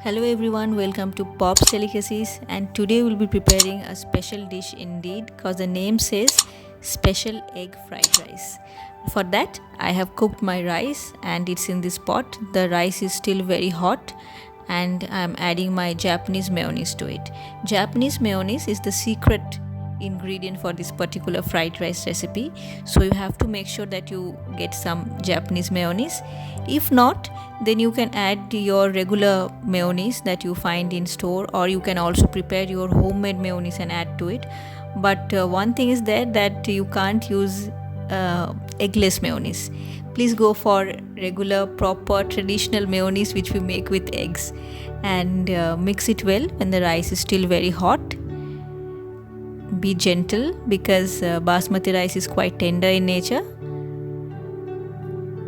Hello everyone, welcome to Pop's Delicacies, and today we'll be preparing a special dish indeed because the name says special egg fried rice. For that I have cooked my rice and it's in this pot. The rice is still very hot and I'm adding my Japanese mayonnaise to it. Japanese mayonnaise is the secret ingredient for this particular fried rice recipe, so you have to make sure that you get some Japanese mayonnaise. If not, then you can add your regular mayonnaise that you find in store, or you can also prepare your homemade mayonnaise and add to it. But one thing is there that you can't use eggless mayonnaise. Please go for regular proper traditional mayonnaise which we make with eggs, and mix it well when the rice is still very hot. Be gentle because basmati rice is quite tender in nature.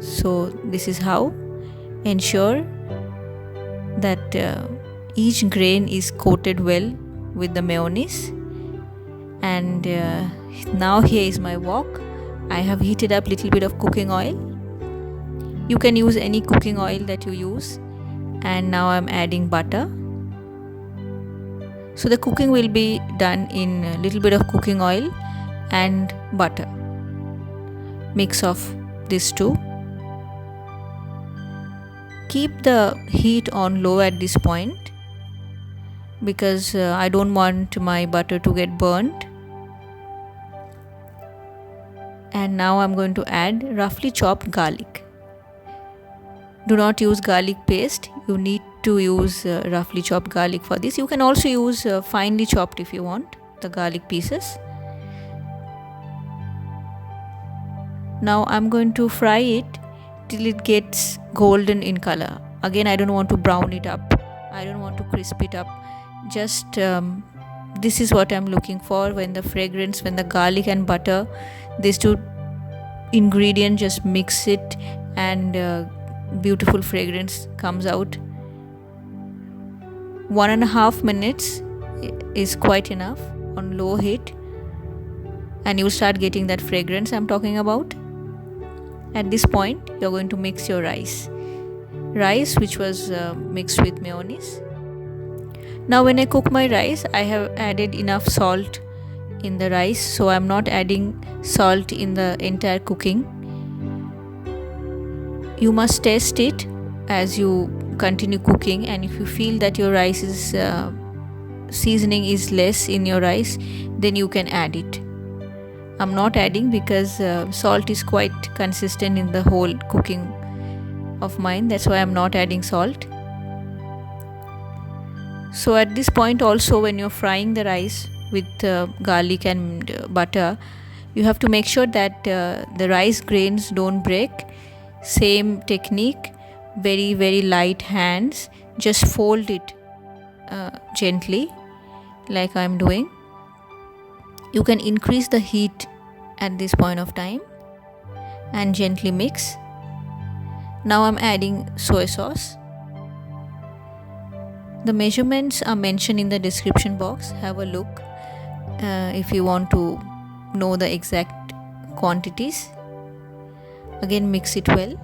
So this is how. Ensure that each grain is coated well with the mayonnaise. And now here is my wok. I have heated up little bit of cooking oil. You can use any cooking oil that you use. And now I'm adding butter. So the cooking will be done in a little bit of cooking oil and butter. Mix of these two. Keep the heat on low at this point because I don't want my butter to get burnt. And now I'm going to add roughly chopped garlic. Do not use garlic paste. You need to use roughly chopped garlic for this. You can also use finely chopped if you want the garlic pieces. Now I'm going to fry it till it gets golden in color. Again, I don't want to brown it up. I don't want to crisp it up. Just this is what I'm looking for when the fragrance, when the garlic and butter, these two ingredients just mix it and beautiful fragrance comes out. 1.5 minutes is quite enough on low heat and you'll start getting that fragrance I'm talking about. At this point you're going to mix your rice which was mixed with mayonnaise. Now when I cook my rice, I have added enough salt in the rice, so I'm not adding salt in the entire cooking. You must taste it as you continue cooking, and if you feel that your rice is seasoning is less in your rice, then you can add it. I'm not adding because salt is quite consistent in the whole cooking of mine. That's why I'm not adding salt. So at this point also, when you're frying the rice with garlic and butter, you have to make sure that the rice grains don't break. Same technique, very light hands, just fold it gently like I'm doing. You can increase the heat at this point of time and gently mix. Now I'm adding soy sauce. The measurements are mentioned in the description box. Have a look if you want to know the exact quantities. Again, mix it well.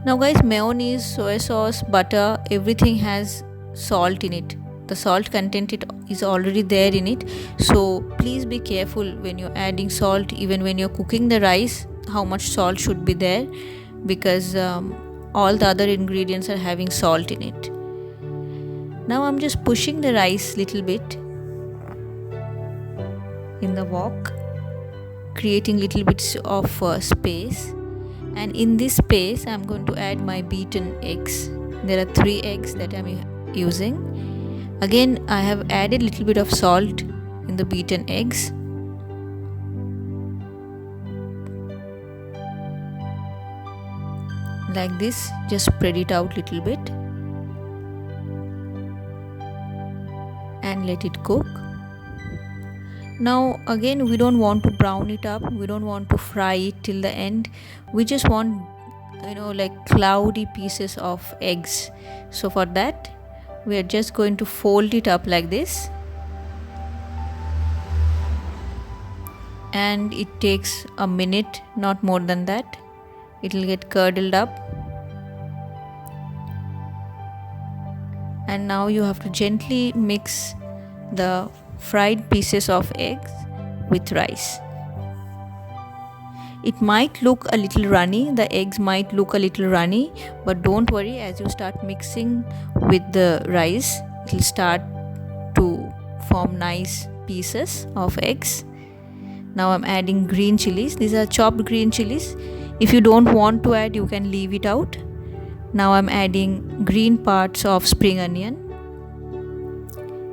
Now guys, mayonnaise, soy sauce, butter, everything has salt in it. The salt content is already there in it, so please be careful when you're adding salt. Even when you're cooking the rice, how much salt should be there, because all the other ingredients are having salt in it. Now I'm just pushing the rice little bit in the wok, creating little bits of space, and in this space I'm going to add my beaten eggs. There are 3 eggs that I'm using. Again, I have added little bit of salt in the beaten eggs. Like this, just spread it out little bit and let it cook. Now again, we don't want to brown it up, we don't want to fry it till the end. We just want, like cloudy pieces of eggs. So for that, we are just going to fold it up like this, and it takes a minute, not more than that. It will get curdled up. and now you have to gently mix the fried pieces of eggs with rice. It might look a little runny, the eggs might look a little runny, but don't worry, as you start mixing with the rice, it will start to form nice pieces of eggs. Now I'm adding green chilies. These are chopped green chilies. If you don't want to add, you can leave it out. Now I'm adding green parts of spring onion.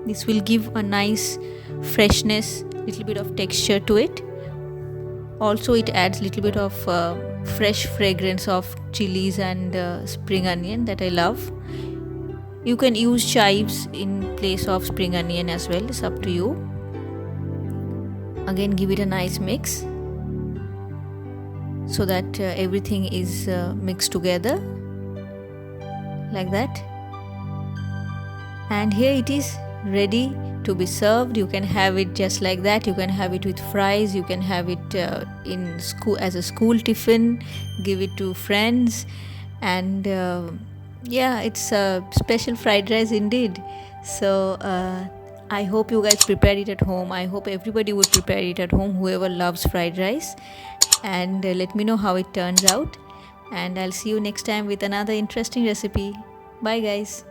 This will give a nice freshness, little bit of texture to it. Also it adds little bit of fresh fragrance of chilies and spring onion that I love. You can use chives in place of spring onion as well, it's up to you. Again, give it a nice mix so that everything is mixed together like that. And here it is, ready to be served. You can have it just like that, you can have it with fries, you can have it in school as a school tiffin, give it to friends, and yeah, it's a special fried rice indeed. So I hope you guys prepare it at home. I hope everybody would prepare it at home, whoever loves fried rice, and let me know how it turns out, and I'll see you next time with another interesting recipe. Bye guys.